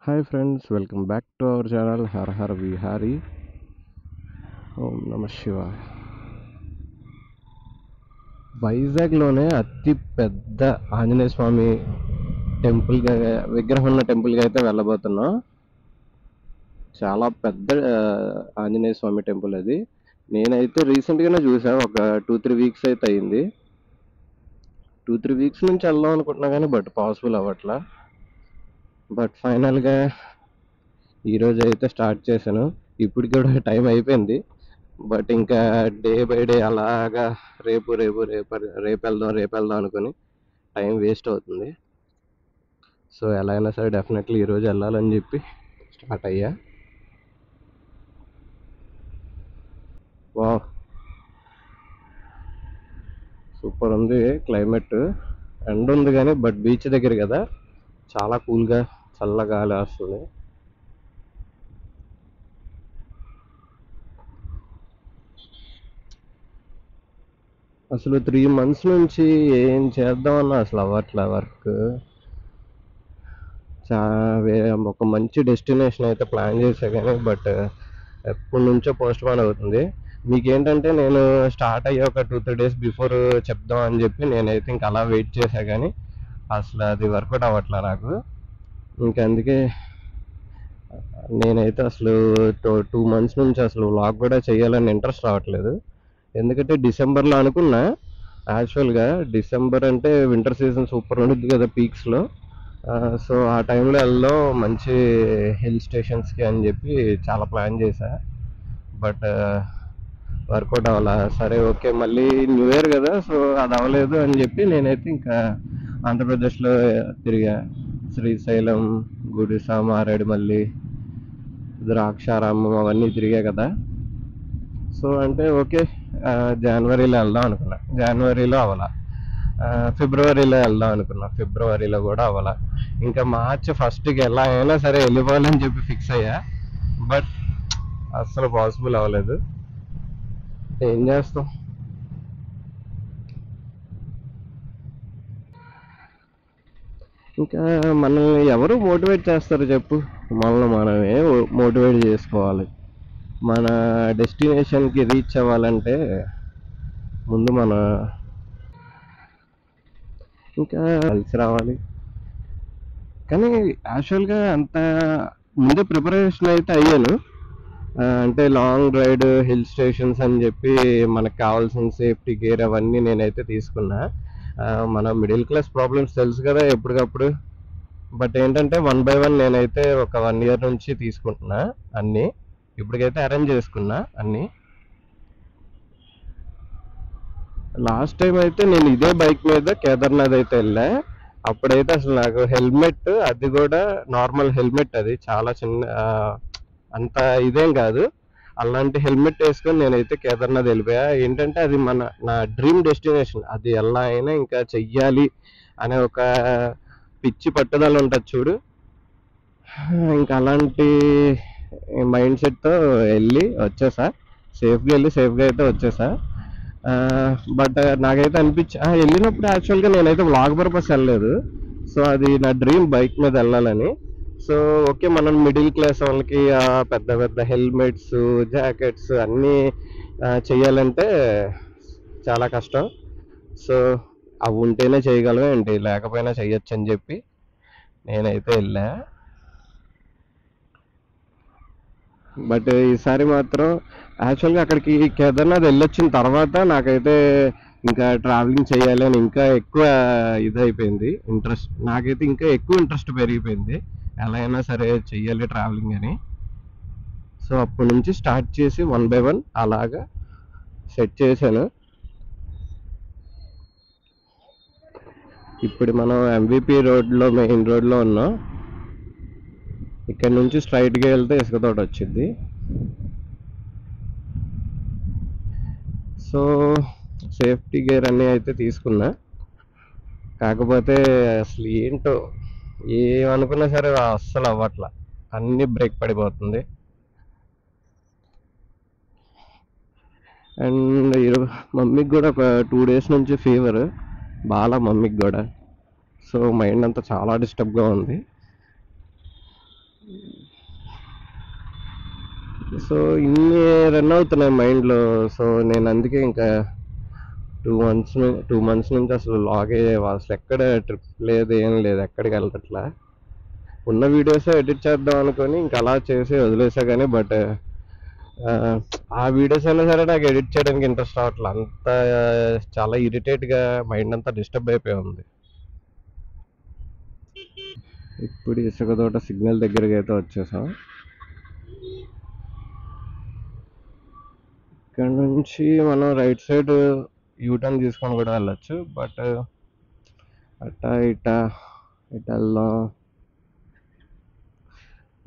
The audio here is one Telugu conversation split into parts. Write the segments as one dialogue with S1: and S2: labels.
S1: Hi friends, welcome back to our channel Hara Hara Vihari. ఓం నమ శివాయ. వైజాగ్లోనే అతి పెద్ద ఆంజనేయ స్వామి టెంపుల్గా విగ్రహం ఉన్న టెంపుల్కి అయితే వెళ్ళబోతున్నాం. చాలా పెద్ద ఆంజనేయ స్వామి టెంపుల్ అది. నేనైతే రీసెంట్గానే చూసాను, ఒక 2-3 వీక్స్ అయితే అయింది. 2-3 వీక్స్ నుంచి వెళ్దాం అనుకుంటున్నా కానీ పాసిబుల్ అవ్వట్లా. బట్ ఫైనల్గా ఈరోజు అయితే స్టార్ట్ చేశాను. ఇప్పుడు కూడా టైం అయిపోయింది. బట్ ఇంకా డే బై డే అలాగా రేపు రేపు రేపు రేపు వెళ్దాం రేపు వెళ్దాం అనుకుని టైం వేస్ట్ అవుతుంది. సో ఎలా అయినా సరే డెఫినెట్లీ ఈరోజు వెళ్ళాలని చెప్పి స్టార్ట్ అయ్యా. వా, సూపర్ ఉంది క్లైమేట్. ఎండ ఉంది కానీ బీచ్ దగ్గర కదా, చాలా కూల్గా చల్లగా గాలి వస్తుంది. అసలు 3 months నుంచి ఏం చేద్దామన్నా అసలు అవ్వట్లే వర్క్. ఒక మంచి డెస్టినేషన్ అయితే ప్లాన్ చేశా కానీ ఎప్పటి నుంచో పోస్ట్ పోన్ అవుతుంది. మీకేంటంటే నేను స్టార్ట్ అయ్యే ఒక 2-3 days బిఫోర్ చెప్దాం అని చెప్పి నేనైతే ఇంకా అలా వెయిట్ చేశా కానీ అసలు అది వర్కౌట్ అవ్వట్లే నాకు. అందుకే నేనైతే అసలు 2 months నుంచి అసలు వ్లాగ్ కూడా చేయాలని ఇంట్రెస్ట్ రావట్లేదు. ఎందుకంటే డిసెంబర్లో అనుకున్నా. యాక్చువల్గా డిసెంబర్ అంటే వింటర్ సీజన్ సూపర్ ఉంటుంది కదా పీక్స్లో. సో ఆ టైంలో వెళ్దాం మంచి హిల్ స్టేషన్స్కి అని చెప్పి చాలా ప్లాన్ చేశా. బట్ వర్కౌట్ అవ్వాలా. సరే ఓకే, మళ్ళీ న్యూ ఇయర్ కదా, సో అది అవ్వలేదు అని చెప్పి నేనైతే ఇంకా ఆంధ్రప్రదేశ్లో తిరిగా. శ్రీశైలం, గుడిస, మారేడుమల్లి, ద్రాక్షారామం అవన్నీ తిరిగా కదా. సో అంటే ఓకే, జనవరిలో వెళ్దాం అనుకున్నా, జనవరిలో అవ్వాల. ఫిబ్రవరిలో వెళ్దాం అనుకున్నా, ఫిబ్రవరిలో కూడా అవ్వాల. ఇంకా మార్చ్ 1st ఎలా అయినా సరే వెళ్ళిపోవాలని చెప్పి ఫిక్స్ అయ్యా. బట్ అస్సలు పాసిబుల్ అవ్వలేదు. ఏం చేస్తాం. ఇంకా మనల్ని ఎవరు మోటివేట్ చేస్తారు చెప్పు? మనల్ని మనమే మోటివేట్ చేసుకోవాలి. మన డెస్టినేషన్కి రీచ్ అవ్వాలంటే ముందు మన ఇంకా కలిసి రావాలి. కానీ యాక్చువల్గా అంత ముందే ప్రిపరేషన్ అయితే అయ్యాను. అంటే లాంగ్ రైడ్, హిల్ స్టేషన్స్ అని చెప్పి మనకు కావాల్సిన సేఫ్టీ గేర్ అవన్నీ నేనైతే తీసుకున్నా. మన మిడిల్ క్లాస్ ప్రాబ్లమ్స్ తెలుసు కదా ఎప్పటికప్పుడు. బట్ ఏంటంటే 1 by 1 నేనైతే ఒక 1 year నుంచి తీసుకుంటున్నా అన్నీ. ఇప్పటికైతే అరేంజ్ చేసుకున్నా అన్నీ. లాస్ట్ టైం అయితే నేను ఇదే బైక్ మీద కేదార్నాథ్ అయితే వెళ్ళా. అప్పుడైతే అసలు నాకు హెల్మెట్, అది కూడా నార్మల్ హెల్మెట్, అది చాలా చిన్న, అంత ఇదేం కాదు. అలాంటి హెల్మెట్ వేసుకొని నేనైతే కేదార్నాథ్ వెళ్ళిపోయా. ఏంటంటే అది నా డ్రీమ్ డెస్టినేషన్. అది ఎలా అయినా ఇంకా చెయ్యాలి అనే ఒక పిచ్చి పట్టుదల ఉంటుంది చూడు. ఇంకా అలాంటి మైండ్ సెట్తో వెళ్ళి వచ్చేసా. సేఫ్గా వెళ్ళి సేఫ్గా అయితే వచ్చేసా. బట్ నాకైతే వెళ్ళినప్పుడు యాక్చువల్గా నేనైతే వ్లాగ్ పర్పస్ వెళ్ళలేదు. సో అది నా డ్రీమ్ బైక్ మీద వెళ్ళాలని. సో ఓకే, మనం మిడిల్ క్లాస్ వాళ్ళకి పెద్ద పెద్ద హెల్మెట్స్, జాకెట్స్ అన్నీ చెయ్యాలంటే చాలా కష్టం. సో అవి ఉంటేనే చేయగలం ఏంటి, లేకపోయినా చెయ్యొచ్చు అని చెప్పి నేనైతే వెళ్ళా. బట్ ఈసారి మాత్రం యాక్చువల్గా అక్కడికి కేదార్నాథ్ వెళ్ళొచ్చిన తర్వాత నాకైతే ఇంకా ట్రావెలింగ్ చేయాలి అని ఇంకా ఎక్కువ ఇదైపోయింది ఇంట్రెస్ట్. నాకైతే ఇంకా ఎక్కువ ఇంట్రెస్ట్ పెరిగిపోయింది, ఎలా అయినా సరే చెయ్యాలి ట్రావెలింగ్ అని. సో అప్పటి నుంచి స్టార్ట్ చేసి 1 by 1 అలాగా సెట్ చేశాను. ఇప్పుడు మనం MVP రోడ్లో, మెయిన్ రోడ్లో ఉన్నాం. ఇక్కడ నుంచి స్ట్రైట్గా వెళ్తే ఇసుక తోట వచ్చింది. సో సేఫ్టీ గేర్ అన్నీ అయితే తీసుకున్నా. కాకపోతే అసలు ఏంటో ఏమనుకున్నా సరే అస్సలు అవ్వట్లా, అన్నీ బ్రేక్ పడిపోతుంది. అండ్ మమ్మీకి కూడా ఒక 2 days నుంచి ఫీవర్ బాగా, మమ్మీకి కూడా. సో మైండ్ అంతా చాలా డిస్టర్బ్గా ఉంది. సో ఇన్ని రన్ అవుతున్నాయి మైండ్లో. సో నేను అందుకే ఇంకా 2 మంత్స్ నుంచి అసలు లాగ్ అయ్యే అసలు ఎక్కడ ట్రిప్ లేదు, ఏం లేదు, ఎక్కడికి వెళ్ళట్లా. ఉన్న వీడియోస్ ఎడిట్ చేద్దాం అనుకొని ఇంకా అలా చేసి వదిలేసా కానీ బట్ ఆ వీడియోస్ అయినా సరే నాకు ఎడిట్ చేయడానికి ఇంట్రెస్ట్ రావట్లేదు. అంత చాలా ఇరిటేట్గా మైండ్ అంతా డిస్టర్బ్ అయిపోయి ఉంది. ఇప్పుడు ఇసుక తోట సిగ్నల్ దగ్గరికి అయితే వచ్చేసాం. ఇక్కడ నుంచి మనం రైట్ సైడ్ యూటర్న్ తీసుకొని కూడా వెళ్ళొచ్చు. బట్ అట్టా ఇటా ఇటు వెళ్దాం,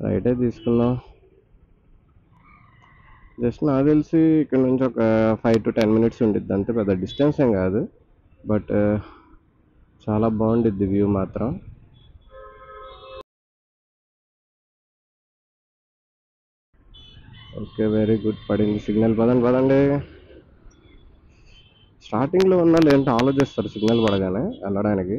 S1: రైటే తీసుకుందాం. జస్ట్ నాకు తెలిసి ఇక్కడ నుంచి ఒక 5 to 10 minutes ఉండిద్ది అంతే, పెద్ద డిస్టెన్స్ ఏం కాదు. బట్ చాలా బాగుండిద్ది వ్యూ మాత్రం. ఓకే, వెరీ గుడ్, పడింది సిగ్నల్. పదండి పదండి. స్టార్టింగ్లో ఉన్న వాళ్ళు ఏంటో ఆలోచిస్తారు సిగ్నల్ పడగానే వెళ్ళడానికి.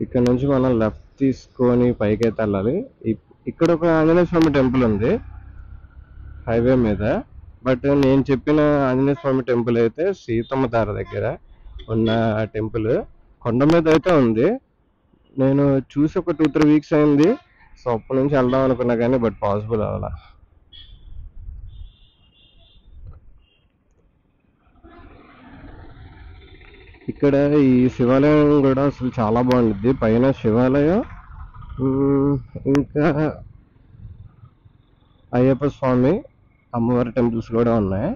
S1: ఇక్కడ నుంచి మనం లెఫ్ట్ తీసుకొని పైకి అయితే వెళ్ళాలి. ఇక్కడ ఒక ఆంజనేయ స్వామి టెంపుల్ ఉంది హైవే మీద. బట్ నేను చెప్పిన ఆంజనేయ స్వామి టెంపుల్ అయితే సీతమ్మ ధార దగ్గర ఉన్న టెంపుల్ కొండ మీద అయితే ఉంది. నేను చూసి ఒక 2-3 weeks అయింది. సో అప్పటి నుంచి వెళ్దాం అనుకున్నా కానీ బట్ పాసిబుల్ అవ్వాల. ఇక్కడ ఈ శివాలయం కూడా అసలు చాలా బాగుంటుంది. పైన శివాలయం, ఇంకా అయ్యప్ప స్వామి, అమ్మవారి టెంపుల్స్ కూడా ఉన్నాయి.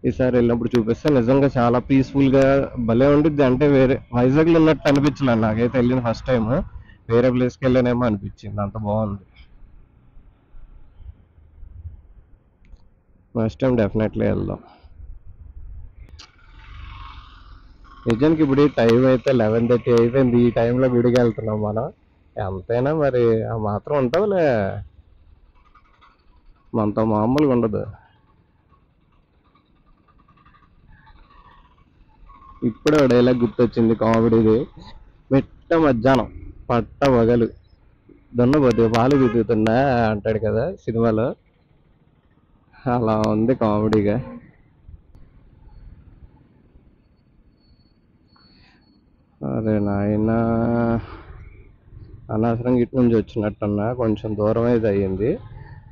S1: ఈసారి వెళ్ళినప్పుడు చూపిస్తే. నిజంగా చాలా పీస్ఫుల్గా భలే ఉండిద్ది. అంటే వేరే వైజాగ్లో ఉన్నట్టు అనిపించలేదు నాకైతే. వెళ్ళిన ఫస్ట్ టైం వేరే ప్లేస్కి వెళ్ళానేమో అనిపించింది, అంత బాగుంది. నెక్స్ట్ టైం డెఫినెట్లీ వెళ్దాం. నిజానికి ఇప్పుడు టైం అయితే 11:30 అయిపోయింది. ఈ టైంలో గుడికి వెళ్తున్నాం మనం. ఎంతైనా మరి ఆ మాత్రం ఉంటావులే, మనతో మామూలుగా ఉండదు. ఇప్పుడే డైలాగ్ గుర్తొచ్చింది కామెడీది. మిట్ట మధ్యాహ్నం పట్ట పగలు దున్నపోతే పాలు పితుకుతున్నా అంటాడు కదా సినిమాలో. అలా ఉంది కామెడీగా. అరే నాయన, అనవసరంగా ఇటు నుంచి వచ్చినట్టున్నా. కొంచెం దూరం అయితే అయ్యింది.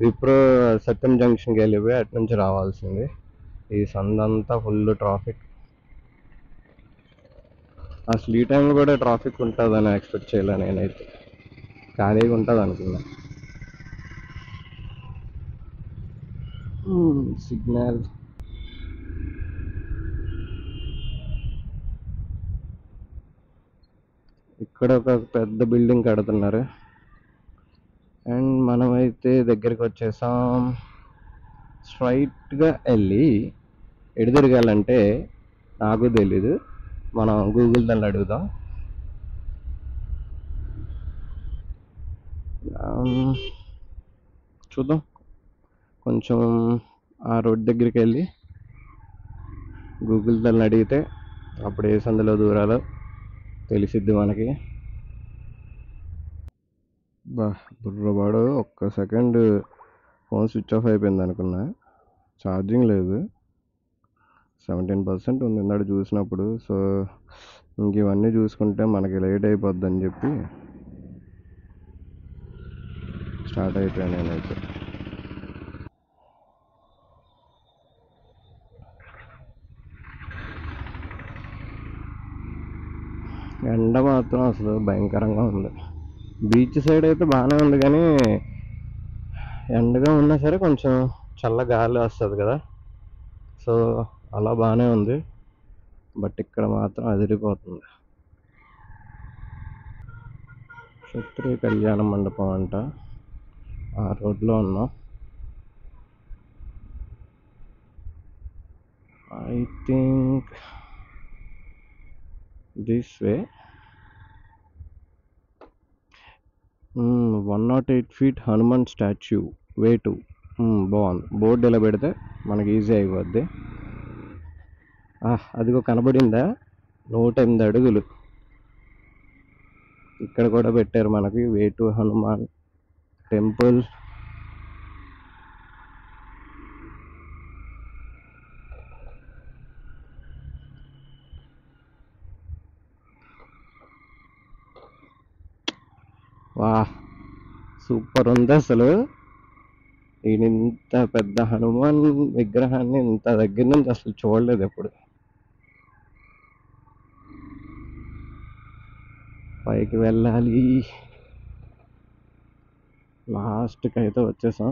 S1: విప్రో సత్యం జంక్షన్కి వెళ్ళిపోయి అటు నుంచి రావాల్సింది. ఈ సందంతా ఫుల్ ట్రాఫిక్. అసలు ఈ టైంలో కూడా ట్రాఫిక్ ఉంటుందని ఎక్స్పెక్ట్ చేయలే నేనైతే. ఖాళీగా ఉంటుంది అనుకున్నా. సిగ్నల్. ఇక్కడ ఒక పెద్ద బిల్డింగ్ కడుతున్నారు. అండ్ మనమైతే దగ్గరికి వచ్చేసాం. స్ట్రైట్గా వెళ్ళి ఎటు తిరగాలంటే నాకు తెలీదు. మనం గూగుల్ దాన్ని అడుగుదాం. చూద్దాం. కొంచెం ఆ రోడ్ దగ్గరికి వెళ్ళి గూగుల్ దాన్ని అడిగితే అప్పుడు ఏ సందులో దూరాలో తెలిసిద్ది మనకి. బా బుర్రబాడు, ఒక్క సెకండ్ ఫోన్ స్విచ్ ఆఫ్ అయిపోయింది అనుకున్నా. ఛార్జింగ్ లేదు, 17% ఉంది ఇందాక చూసినప్పుడు. సో ఇంక ఇవన్నీ చూసుకుంటే మనకి లేట్ అయిపోద్ది అని చెప్పి స్టార్ట్ అయిపోయాను నేనైతే. ఎండ మాత్రం అసలు భయంకరంగా ఉంది. బీచ్ సైడ్ అయితే బాగానే ఉంది కానీ ఎండగా ఉన్నా సరే కొంచెం చల్ల గాలి వస్తుంది కదా, సో అలా బాగానే ఉంది. బట్ ఇక్కడ మాత్రం అదిరిపోతుంది. క్షత్రియ కళ్యాణ మండపం అంట, ఆ రోడ్లో ఉన్నాం. I think this way. 108 feet Hanuman statue way to. బాగుంది. బోర్డు ఇలా పెడితే మనకి ఈజీ అయిపోద్ది. అదిగో కనబడిందా, 108 అడుగులు. ఇక్కడ కూడా పెట్టారు మనకి వే టు హనుమాన్ టెంపుల్. వా, సూపర్ ఉంది అసలు. ఇంత పెద్ద హనుమాన్ విగ్రహాన్ని ఇంత దగ్గర నుంచి అసలు చూడలేదు ఎప్పుడు. పైకి వెళ్ళాలి. లాస్ట్కి అయితే వచ్చేసాం.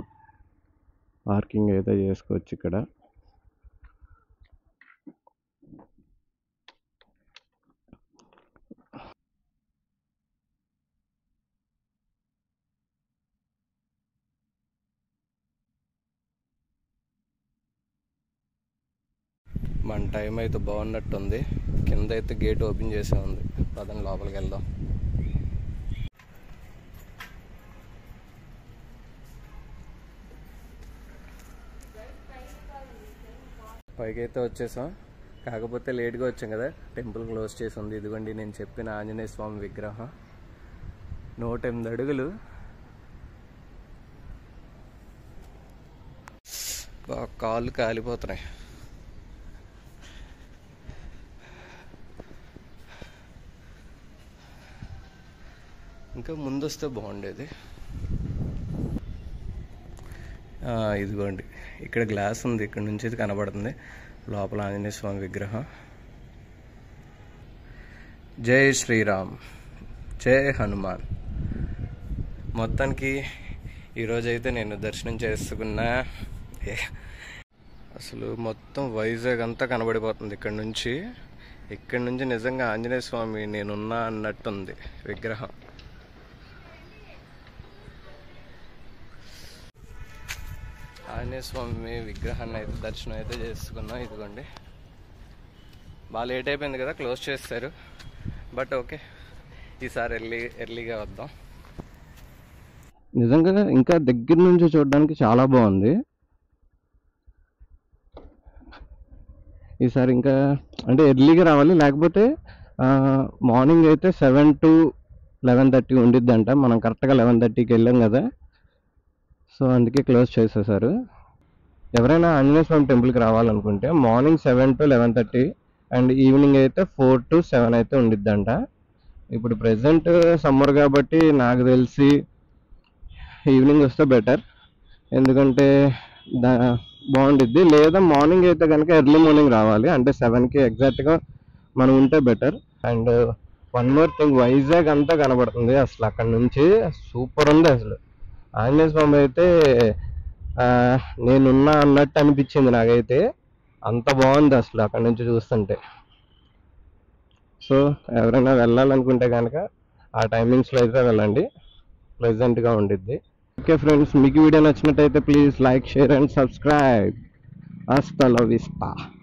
S1: పార్కింగ్ అయితే చేసుకోవచ్చు ఇక్కడ. మన టైం అయితే బాగున్నట్టుంది. కింద అయితే గేట్ ఓపెన్ చేసే ఉంది. పదండి లోపలికి వెళ్దాం. పైకి అయితే వచ్చేసాం. కాకపోతే లేట్గా వచ్చాం కదా, టెంపుల్ క్లోజ్ చేసి ఉంది. ఇదిగోండి నేను చెప్పిన ఆంజనేయ స్వామి విగ్రహం. 108 అడుగులు. బాగా కాళ్ళు కాలిపోతున్నాయి. ఇంకా ముందు వస్తే బాగుండేది. ఇదిగోండి ఇక్కడ గ్లాస్ ఉంది, ఇక్కడ నుంచి ఇది కనబడుతుంది. లోపల ఆంజనేయ స్వామి విగ్రహం. జై శ్రీరామ్, జై హనుమాన్. మొత్తానికి ఈరోజైతే నేను దర్శనం చేసుకున్నా. అసలు మొత్తం వైజాగ్ అంతా కనబడిపోతుంది ఇక్కడ నుంచి. ఇక్కడ నుంచి నిజంగా ఆంజనేయ స్వామి నేనున్నా అన్నట్టుంది విగ్రహం. ఆంజనేయ స్వామి విగ్రహాన్ని అయితే దర్శనం అయితే చేసుకున్నాం. ఇదిగోండి బాగా లేట్ అయిపోయింది కదా, క్లోజ్ చేస్తారు. బట్ ఓకే, ఈసారి ఎర్లీగా వద్దాం. నిజంగా ఇంకా దగ్గర నుంచి చూడడానికి చాలా బాగుంది. ఈసారి ఇంకా అంటే ఎర్లీగా రావాలి, లేకపోతే మార్నింగ్ అయితే 7 to 11:30 ఉండిద్దంట. మనం కరెక్ట్గా 11:30కి వెళ్ళాం కదా, సో అందుకే క్లోజ్ చేసేసారు. ఎవరైనా ఆంజనేయ స్వామి టెంపుల్కి రావాలనుకుంటే మార్నింగ్ 7 to 11:30 అండ్ ఈవినింగ్ అయితే 4 to 7 అయితే ఉండిద్దంట. ఇప్పుడు ప్రెసెంట్ సమ్మర్ కాబట్టి నాకు తెలిసి ఈవినింగ్ వస్తే బెటర్, ఎందుకంటే బాగుండిద్ది. లేదా మార్నింగ్ అయితే కనుక ఎర్లీ మార్నింగ్ రావాలి, అంటే 7కి ఎగ్జాక్ట్గా మనం ఉంటే better. And one more thing, Vizag అంతా కనబడుతుంది అసలు అక్కడ నుంచి. సూపర్ ఉంది అసలు. ఆంజనేయ స్వామి అయితే నేనున్నా అన్నట్టు అనిపించింది నాకైతే. అంత బాగుంది అసలు అక్కడ నుంచి చూస్తుంటే. సో ఎవరైనా వెళ్ళాలనుకుంటే కనుక ఆ టైమింగ్స్లో అయితే వెళ్ళండి, ప్లెజెంట్గా ఉండిద్ది. ఓకే ఫ్రెండ్స్, మీకు వీడియో నచ్చినట్టయితే please like, share and subscribe. హasta la vista.